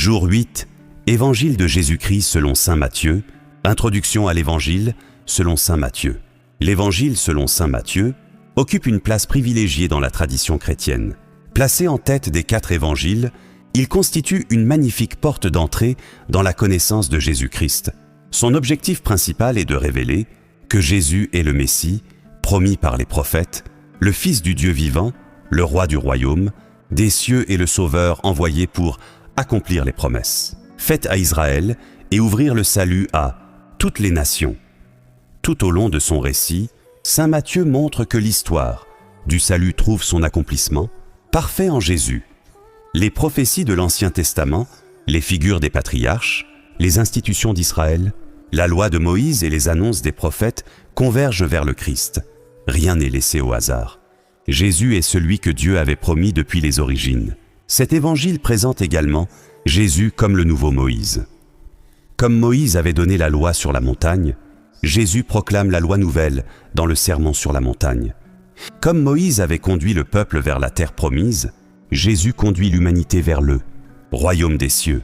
Jour 8, Évangile de Jésus-Christ selon saint Matthieu, introduction à l'Évangile selon saint Matthieu. L'Évangile selon saint Matthieu occupe une place privilégiée dans la tradition chrétienne. Placé en tête des 4 évangiles, il constitue une magnifique porte d'entrée dans la connaissance de Jésus-Christ. Son objectif principal est de révéler que Jésus est le Messie, promis par les prophètes, le Fils du Dieu vivant, le Roi du royaume, des cieux et le Sauveur envoyé pour accomplir les promesses faites à Israël et ouvrir le salut à toutes les nations. Tout au long de son récit, saint Matthieu montre que l'histoire du salut trouve son accomplissement parfait en Jésus. Les prophéties de l'Ancien Testament, les figures des patriarches, les institutions d'Israël, la loi de Moïse et les annonces des prophètes convergent vers le Christ. Rien n'est laissé au hasard. Jésus est celui que Dieu avait promis depuis les origines. Cet évangile présente également Jésus comme le nouveau Moïse. Comme Moïse avait donné la loi sur la montagne, Jésus proclame la loi nouvelle dans le sermon sur la montagne. Comme Moïse avait conduit le peuple vers la terre promise, Jésus conduit l'humanité vers le royaume des cieux.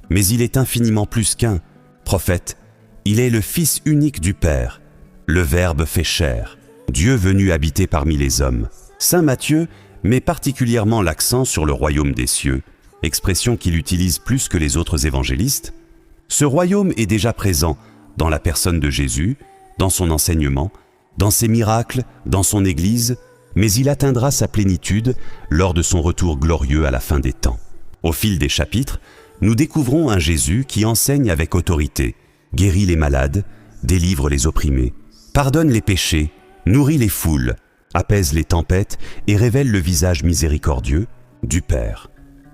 Mais il est infiniment plus qu'un prophète. Il est le Fils unique du Père, le Verbe fait chair, Dieu venu habiter parmi les hommes. Saint Matthieu met particulièrement l'accent sur le royaume des cieux, expression qu'il utilise plus que les autres évangélistes. Ce royaume est déjà présent dans la personne de Jésus, dans son enseignement, dans ses miracles, dans son Église, mais il atteindra sa plénitude lors de son retour glorieux à la fin des temps. Au fil des chapitres, nous découvrons un Jésus qui enseigne avec autorité, guérit les malades, délivre les opprimés, pardonne les péchés, nourrit les foules, apaise les tempêtes et révèle le visage miséricordieux du Père.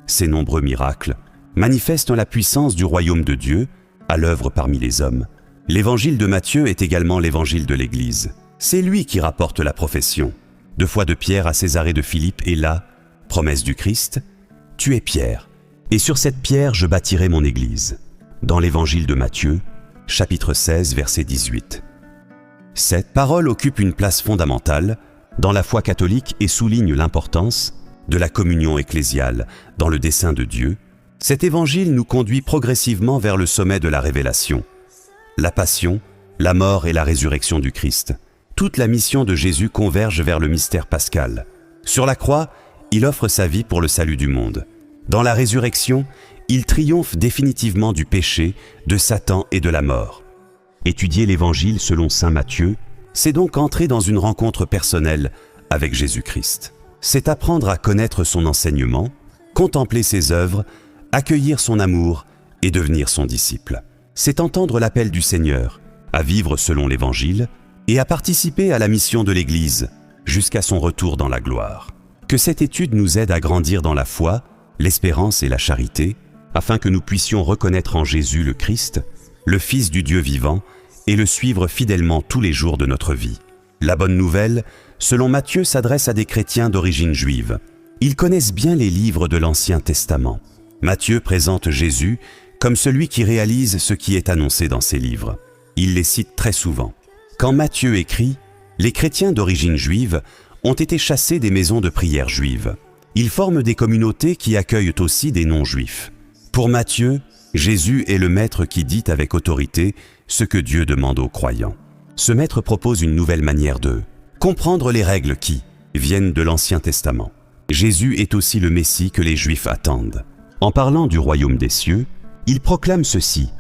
Ces nombreux miracles manifestent la puissance du royaume de Dieu à l'œuvre parmi les hommes. L'évangile de Matthieu est également l'évangile de l'Église. C'est lui qui rapporte la profession. 2 fois de Pierre à Césarée de Philippe et la promesse du Christ, « Tu es Pierre, et sur cette pierre je bâtirai mon Église » dans l'évangile de Matthieu, chapitre 16, verset 18. Cette parole occupe une place fondamentale dans la foi catholique et souligne l'importance de la communion ecclésiale dans le dessein de Dieu. Cet évangile nous conduit progressivement vers le sommet de la révélation. La passion, la mort et la résurrection du Christ. Toute la mission de Jésus converge vers le mystère pascal. Sur la croix, il offre sa vie pour le salut du monde. Dans la résurrection, il triomphe définitivement du péché, de Satan et de la mort. Étudier l'évangile selon saint Matthieu, c'est donc entrer dans une rencontre personnelle avec Jésus-Christ. C'est apprendre à connaître son enseignement, contempler ses œuvres, accueillir son amour et devenir son disciple. C'est entendre l'appel du Seigneur à vivre selon l'évangile et à participer à la mission de l'Église jusqu'à son retour dans la gloire. Que cette étude nous aide à grandir dans la foi, l'espérance et la charité, afin que nous puissions reconnaître en Jésus le Christ, le Fils du Dieu vivant, et le suivre fidèlement tous les jours de notre vie. La bonne nouvelle, selon Matthieu, s'adresse à des chrétiens d'origine juive. Ils connaissent bien les livres de l'Ancien Testament. Matthieu présente Jésus comme celui qui réalise ce qui est annoncé dans ces livres. Il les cite très souvent. Quand Matthieu écrit, les chrétiens d'origine juive ont été chassés des maisons de prière juives. Ils forment des communautés qui accueillent aussi des non-juifs. Pour Matthieu, Jésus est le maître qui dit avec autorité ce que Dieu demande aux croyants. Ce maître propose une nouvelle manière de comprendre les règles qui viennent de l'Ancien Testament. Jésus est aussi le Messie que les Juifs attendent. En parlant du royaume des cieux, il proclame ceci: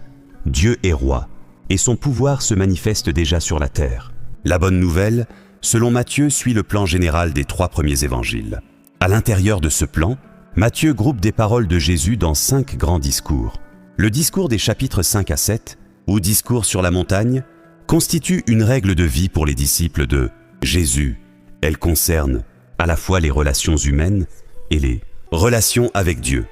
Dieu est roi, et son pouvoir se manifeste déjà sur la terre. La bonne nouvelle, selon Matthieu, suit le plan général des 3 premiers évangiles. À l'intérieur de ce plan, Matthieu groupe des paroles de Jésus dans 5 grands discours. Le discours des chapitres 5 à 7, ou discours sur la montagne, constitue une règle de vie pour les disciples de Jésus. Elle concerne à la fois les relations humaines et les relations avec Dieu.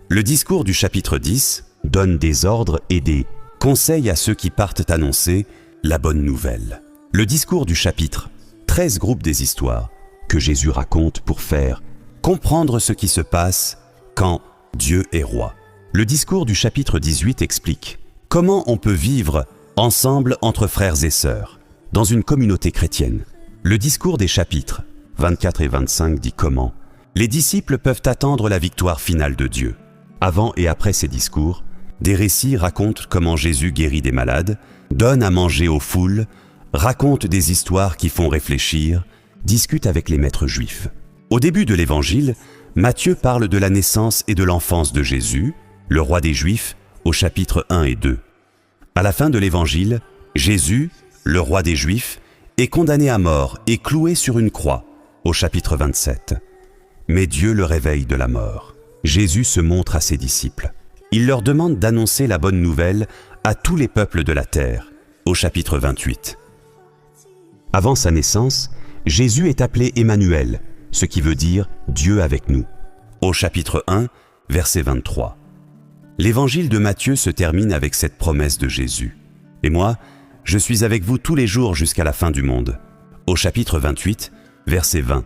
Le discours du chapitre 10 donne des ordres et des conseils à ceux qui partent annoncer la bonne nouvelle. Le discours du chapitre 13 groupe des histoires que Jésus raconte pour faire comprendre ce qui se passe quand Dieu est roi. Le discours du chapitre 18 explique comment on peut vivre ensemble entre frères et sœurs dans une communauté chrétienne. Le discours des chapitres 24 et 25 dit comment les disciples peuvent attendre la victoire finale de Dieu. Avant et après ces discours, des récits racontent comment Jésus guérit des malades, donne à manger aux foules, raconte des histoires qui font réfléchir, discute avec les maîtres juifs. Au début de l'Évangile, Matthieu parle de la naissance et de l'enfance de Jésus, le roi des Juifs, au chapitre 1 et 2. À la fin de l'Évangile, Jésus, le roi des Juifs, est condamné à mort et cloué sur une croix, au chapitre 27. Mais Dieu le réveille de la mort. Jésus se montre à ses disciples. Il leur demande d'annoncer la bonne nouvelle à tous les peuples de la terre, au chapitre 28. Avant sa naissance, Jésus est appelé Emmanuel, ce qui veut dire Dieu avec nous, au chapitre 1, verset 23. L'évangile de Matthieu se termine avec cette promesse de Jésus. « Et moi, je suis avec vous tous les jours jusqu'à la fin du monde », au chapitre 28, verset 20.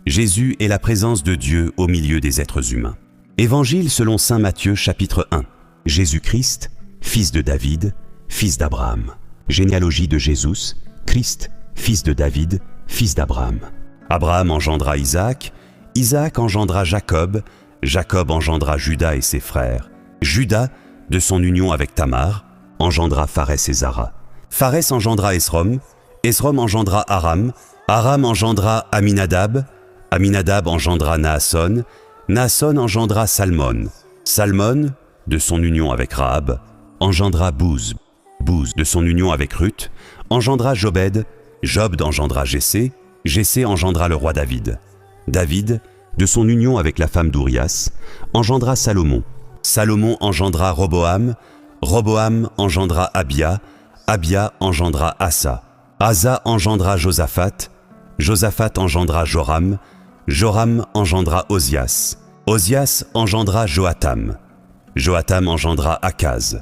Jésus est la présence de Dieu au milieu des êtres humains. Évangile selon saint Matthieu, chapitre 1. Jésus-Christ, fils de David, fils d'Abraham. Généalogie de Jésus, Christ, fils de David, fils d'Abraham. Abraham engendra Isaac, Isaac engendra Jacob, Jacob engendra Juda et ses frères. Juda, de son union avec Tamar, engendra Pharès et Zara. Pharès engendra Esrom, Esrom engendra Aram, Aram engendra Aminadab, Aminadab engendra Naasson, Naasson engendra Salmon. Salmon, de son union avec Rahab, engendra Bouz. Bouz, de son union avec Ruth, engendra Jobed. Job engendra Jessé. Jessé engendra le roi David. David, de son union avec la femme d'Urias, engendra Salomon. Salomon engendra Roboam. Roboam engendra Abia. Abia engendra Asa. Asa engendra Josaphat. Josaphat engendra Joram. Joram engendra Osias. Osias engendra Joatam. Joatam engendra Akaz.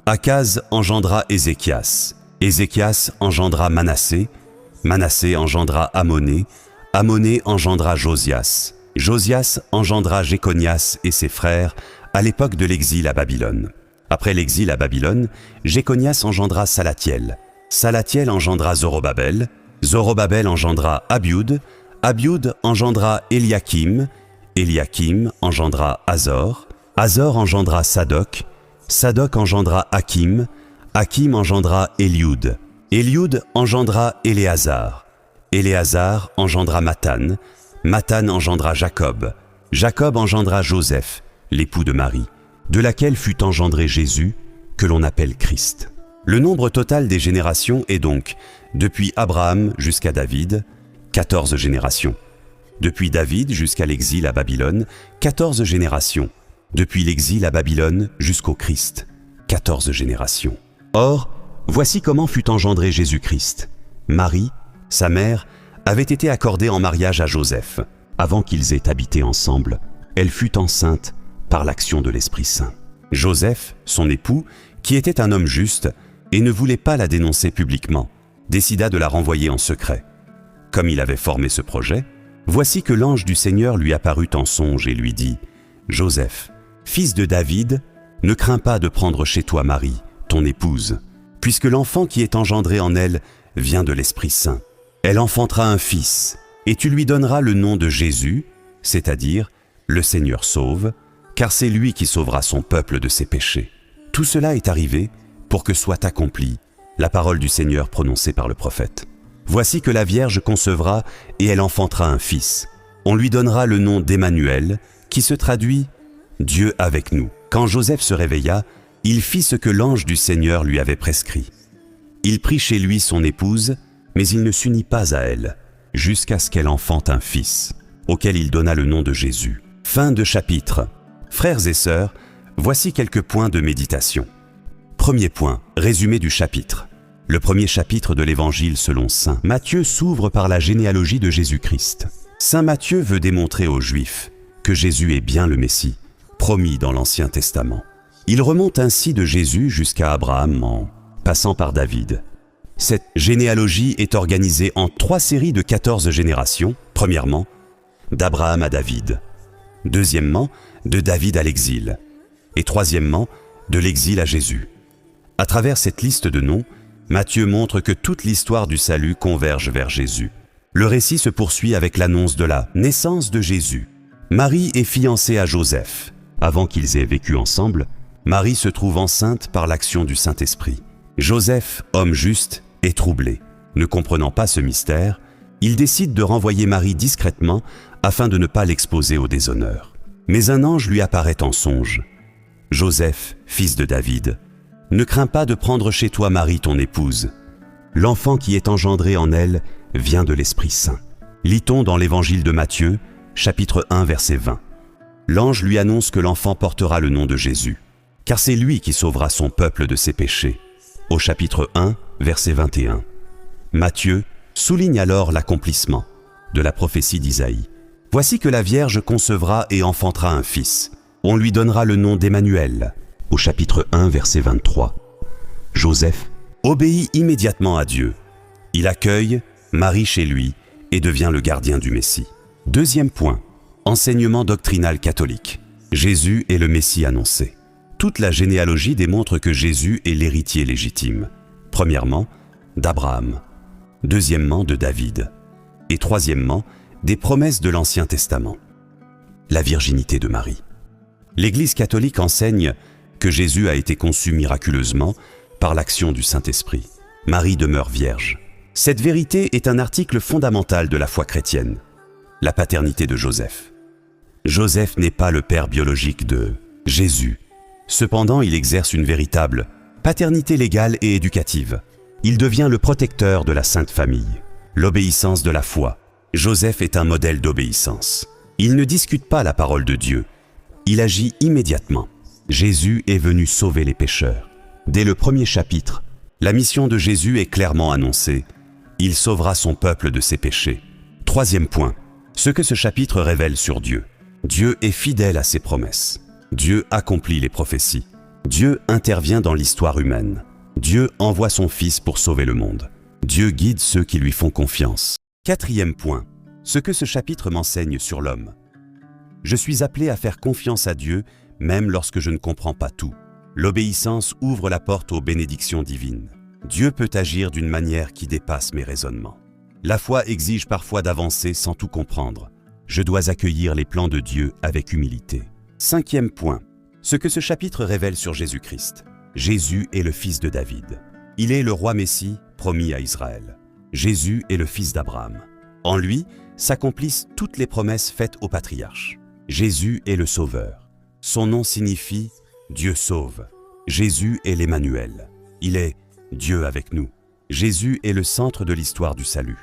Akaz engendra Ézéchias. Ézéchias engendra Manassé. Manassé engendra Amoné. Amoné engendra Josias. Josias engendra Jéconias et ses frères à l'époque de l'exil à Babylone. Après l'exil à Babylone, Jéconias engendra Salathiel. Salathiel engendra Zorobabel. Zorobabel engendra Abiud. Abiud engendra Eliakim. Eliakim engendra Azor. Azor engendra Sadoc. Sadoc engendra Hakim. Hakim engendra Eliud. Eliud engendra Éléazar. Éléazar engendra Mathan. Mathan engendra Jacob. Jacob engendra Joseph, l'époux de Marie, de laquelle fut engendré Jésus, que l'on appelle Christ. Le nombre total des générations est donc, depuis Abraham jusqu'à David, 14 générations. Depuis David jusqu'à l'exil à Babylone, 14 générations. Depuis l'exil à Babylone jusqu'au Christ, 14 générations. Or, voici comment fut engendré Jésus-Christ. Marie, sa mère, avait été accordée en mariage à Joseph. Avant qu'ils aient habité ensemble, elle fut enceinte par l'action de l'Esprit Saint. Joseph, son époux, qui était un homme juste et ne voulait pas la dénoncer publiquement, décida de la renvoyer en secret. Comme il avait formé ce projet, voici que l'ange du Seigneur lui apparut en songe et lui dit « Joseph, fils de David, ne crains pas de prendre chez toi Marie, ton épouse, puisque l'enfant qui est engendré en elle vient de l'Esprit Saint. Elle enfantera un fils, et tu lui donneras le nom de Jésus, c'est-à-dire le Seigneur sauve, car c'est lui qui sauvera son peuple de ses péchés. Tout cela est arrivé pour que soit accomplie la parole du Seigneur prononcée par le prophète. Voici que la Vierge concevra et elle enfantera un fils. On lui donnera le nom d'Emmanuel, qui se traduit « Dieu avec nous ». Quand Joseph se réveilla, il fit ce que l'ange du Seigneur lui avait prescrit. Il prit chez lui son épouse, mais il ne s'unit pas à elle, jusqu'à ce qu'elle enfante un fils, auquel il donna le nom de Jésus. Fin de chapitre. Frères et sœurs, voici quelques points de méditation. Premier point, résumé du chapitre. Le premier chapitre de l'Évangile selon saint Matthieu s'ouvre par la généalogie de Jésus-Christ. Saint Matthieu veut démontrer aux Juifs que Jésus est bien le Messie, promis dans l'Ancien Testament. Il remonte ainsi de Jésus jusqu'à Abraham en passant par David. Cette généalogie est organisée en 3 séries de 14 générations. Premièrement, d'Abraham à David. Deuxièmement, de David à l'exil. Et troisièmement, de l'exil à Jésus. À travers cette liste de noms, Matthieu montre que toute l'histoire du salut converge vers Jésus. Le récit se poursuit avec l'annonce de la naissance de Jésus. Marie est fiancée à Joseph. Avant qu'ils aient vécu ensemble, Marie se trouve enceinte par l'action du Saint-Esprit. Joseph, homme juste, est troublé. Ne comprenant pas ce mystère, il décide de renvoyer Marie discrètement afin de ne pas l'exposer au déshonneur. Mais un ange lui apparaît en songe. « Joseph, fils de David, ne crains pas de prendre chez toi Marie ton épouse. L'enfant qui est engendré en elle vient de l'Esprit Saint. » Lit-on dans l'Évangile de Matthieu, chapitre 1, verset 20. L'ange lui annonce que l'enfant portera le nom de Jésus, car c'est lui qui sauvera son peuple de ses péchés. Au chapitre 1, verset 21. Matthieu souligne alors l'accomplissement de la prophétie d'Isaïe. « Voici que la Vierge concevra et enfantera un fils. On lui donnera le nom d'Emmanuel. » Au chapitre 1, verset 23. Joseph obéit immédiatement à Dieu. Il accueille Marie chez lui et devient le gardien du Messie. Deuxième point, enseignement doctrinal catholique. Jésus est le Messie annoncé. Toute la généalogie démontre que Jésus est l'héritier légitime. Premièrement, d'Abraham. Deuxièmement, de David. Et troisièmement, des promesses de l'Ancien Testament. La virginité de Marie. L'Église catholique enseigne que Jésus a été conçu miraculeusement par l'action du Saint-Esprit. Marie demeure vierge. Cette vérité est un article fondamental de la foi chrétienne. La paternité de Joseph. Joseph n'est pas le père biologique de Jésus. Cependant, il exerce une véritable paternité légale et éducative. Il devient le protecteur de la Sainte Famille. L'obéissance de la foi. Joseph est un modèle d'obéissance. Il ne discute pas la parole de Dieu. Il agit immédiatement. Jésus est venu sauver les pécheurs. Dès le premier chapitre, la mission de Jésus est clairement annoncée. Il sauvera son peuple de ses péchés. Troisième point, ce que ce chapitre révèle sur Dieu. Dieu est fidèle à ses promesses. Dieu accomplit les prophéties. Dieu intervient dans l'histoire humaine. Dieu envoie son Fils pour sauver le monde. Dieu guide ceux qui lui font confiance. Quatrième point, ce que ce chapitre m'enseigne sur l'homme. Je suis appelé à faire confiance à Dieu, même lorsque je ne comprends pas tout. L'obéissance ouvre la porte aux bénédictions divines. Dieu peut agir d'une manière qui dépasse mes raisonnements. La foi exige parfois d'avancer sans tout comprendre. Je dois accueillir les plans de Dieu avec humilité. Cinquième point, ce que ce chapitre révèle sur Jésus-Christ. Jésus est le fils de David. Il est le roi Messie promis à Israël. Jésus est le fils d'Abraham. En lui s'accomplissent toutes les promesses faites aux patriarches. Jésus est le Sauveur. Son nom signifie « Dieu sauve ». Jésus est l'Emmanuel. Il est Dieu avec nous. Jésus est le centre de l'histoire du salut.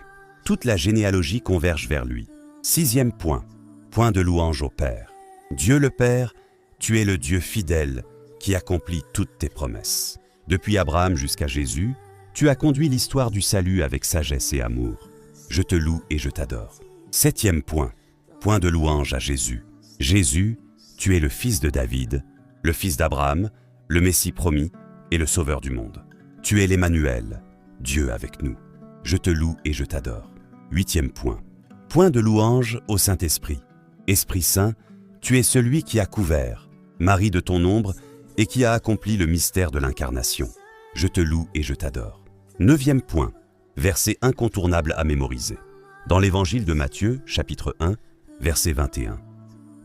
Toute la généalogie converge vers lui. Sixième point, point de louange au Père. Dieu le Père, tu es le Dieu fidèle qui accomplit toutes tes promesses. Depuis Abraham jusqu'à Jésus, tu as conduit l'histoire du salut avec sagesse et amour. Je te loue et je t'adore. Septième point, point de louange à Jésus. Jésus, tu es le fils de David, le fils d'Abraham, le Messie promis et le Sauveur du monde. Tu es l'Emmanuel, Dieu avec nous. Je te loue et je t'adore. Huitième point, point de louange au Saint-Esprit. Esprit Saint, tu es celui qui a couvert, Marie de ton ombre, et qui a accompli le mystère de l'incarnation. Je te loue et je t'adore. Neuvième point, verset incontournable à mémoriser. Dans l'Évangile de Matthieu, chapitre 1, verset 21.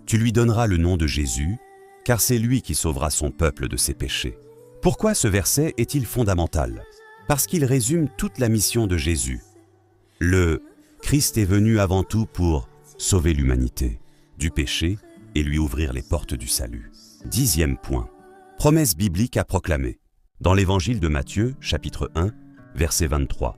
Tu lui donneras le nom de Jésus, car c'est lui qui sauvera son peuple de ses péchés. Pourquoi ce verset est-il fondamental? Parce qu'il résume toute la mission de Jésus. Le Christ est venu avant tout pour sauver l'humanité du péché et lui ouvrir les portes du salut. Dixième point, promesse biblique à proclamer. Dans l'Évangile de Matthieu, chapitre 1, verset 23.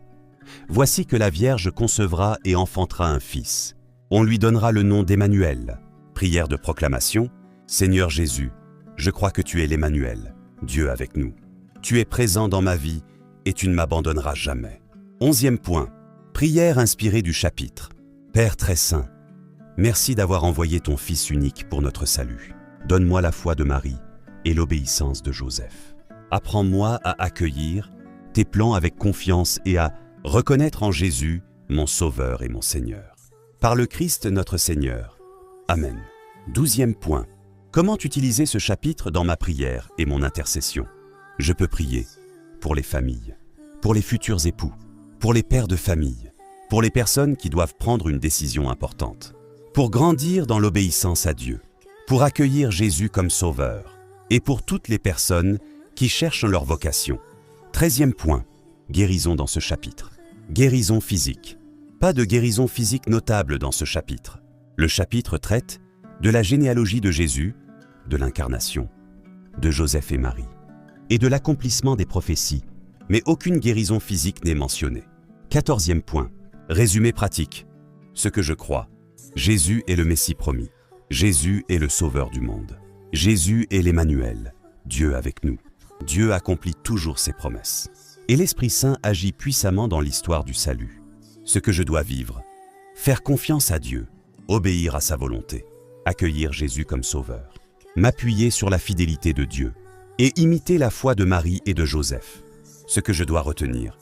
Voici que la Vierge concevra et enfantera un fils. On lui donnera le nom d'Emmanuel. Prière de proclamation. Seigneur Jésus, je crois que tu es l'Emmanuel, Dieu avec nous. Tu es présent dans ma vie et tu ne m'abandonneras jamais. Onzième point, prière inspirée du chapitre. Père très saint, merci d'avoir envoyé ton Fils unique pour notre salut. Donne-moi la foi de Marie et l'obéissance de Joseph. Apprends-moi à accueillir tes plans avec confiance et à reconnaître en Jésus mon Sauveur et mon Seigneur. Par le Christ notre Seigneur. Amen. 12e point. Comment utiliser ce chapitre dans ma prière et mon intercession? Je peux prier pour les familles, pour les futurs époux, pour les pères de famille, pour les personnes qui doivent prendre une décision importante, pour grandir dans l'obéissance à Dieu, pour accueillir Jésus comme sauveur, et pour toutes les personnes qui cherchent leur vocation. 13e point, guérison dans ce chapitre. Guérison physique. Pas de guérison physique notable dans ce chapitre. Le chapitre traite de la généalogie de Jésus, de l'incarnation, de Joseph et Marie, et de l'accomplissement des prophéties, mais aucune guérison physique n'est mentionnée. 14e point, résumé pratique. Ce que je crois, Jésus est le Messie promis. Jésus est le Sauveur du monde. Jésus est l'Emmanuel, Dieu avec nous. Dieu accomplit toujours ses promesses. Et l'Esprit Saint agit puissamment dans l'histoire du salut. Ce que je dois vivre, faire confiance à Dieu, obéir à sa volonté, accueillir Jésus comme Sauveur, m'appuyer sur la fidélité de Dieu et imiter la foi de Marie et de Joseph. Ce que je dois retenir,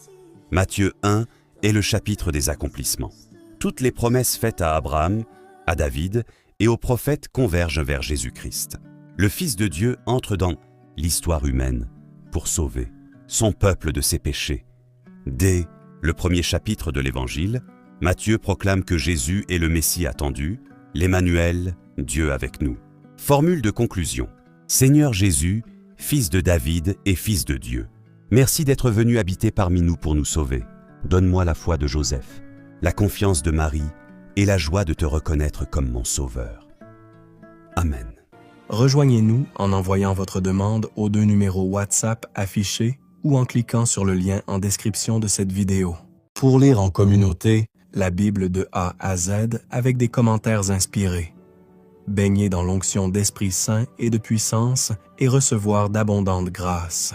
Matthieu 1 est le chapitre des accomplissements. Toutes les promesses faites à Abraham, à David et aux prophètes convergent vers Jésus-Christ. Le Fils de Dieu entre dans l'histoire humaine pour sauver son peuple de ses péchés. Dès le premier chapitre de l'Évangile, Matthieu proclame que Jésus est le Messie attendu, l'Emmanuel, Dieu avec nous. Formule de conclusion. Seigneur Jésus, Fils de David et Fils de Dieu, merci d'être venu habiter parmi nous pour nous sauver. Donne-moi la foi de Joseph, la confiance de Marie et la joie de te reconnaître comme mon Sauveur. Amen. Rejoignez-nous en envoyant votre demande aux 2 numéros WhatsApp affichés ou en cliquant sur le lien en description de cette vidéo. Pour lire en communauté la Bible de A à Z avec des commentaires inspirés, baigner dans l'onction d'Esprit Saint et de puissance et recevoir d'abondantes grâces.